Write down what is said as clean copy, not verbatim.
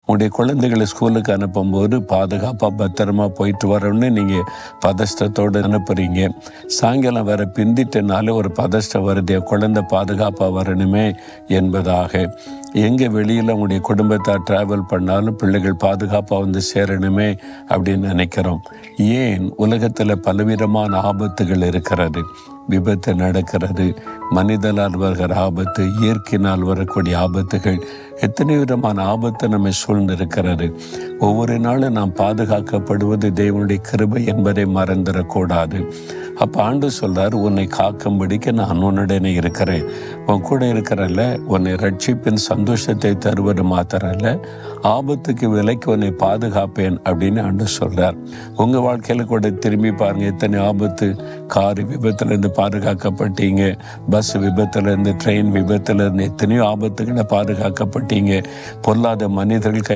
உங்களுடைய குழந்தைகளை ஸ்கூலுக்கு அனுப்பும்போது பாதுகாப்பாக பத்திரமா போயிட்டு வரணும்னு நீங்கள் பதஷ்டத்தோடு அனுப்புகிறீங்க. சாயங்காலம் வர பிந்திட்டனால ஒரு பதஷ்டம் வருது, குழந்தை பாதுகாப்பாக வரணுமே என்பதாக. எங்கே வெளியில் உங்களுடைய குடும்பத்தார் ட்ராவல் பண்ணாலும் பிள்ளைகள் பாதுகாப்பாக வந்து சேரணுமே அப்படின்னு நினைக்கிறோம். ஏன் உலகத்தில் பலவிதமான ஆபத்துகள் இருக்கிறது. விபத்து நடக்கிறது, மனிதனால் வருகிற ஆபத்து, இயற்கையினால் வரக்கூடிய ஆபத்துகள், எத்தனை விதமான ஆபத்து நம்மை சூழ்ந்திருக்கிறது. ஒவ்வொரு நாளும் நாம் பாதுகாக்கப்படுவது தேவனுடைய கிருபை என்பதை மறந்துடக்கூடாது. அப்போ ஆண்டு சொல்றார், உன்னை காக்கும்படிக்கு நான் உன்னுடனே இருக்கிறேன். உன் கூட இருக்கிறல்ல, உன்னை ரட்சிப்பின் சந்தோஷத்தை தருவது மாத்திரல்ல, ஆபத்துக்கு விலைக்கு உன்னை பாதுகாப்பேன் அப்படின்னு ஆண்டு சொல்றார். உங்கள் வாழ்க்கையில் கூட திரும்பி பாருங்க, எத்தனை ஆபத்து. கார் விபத்துலேருந்து பாதுகாக்கப்பட்டீங்க, பஸ் விபத்துலேருந்து, ட்ரெயின் விபத்துலேருந்து, எத்தனையோ ஆபத்துகளை பாதுகாக்கப்பட்டீங்க. பொல்லாத மனிதர்கள்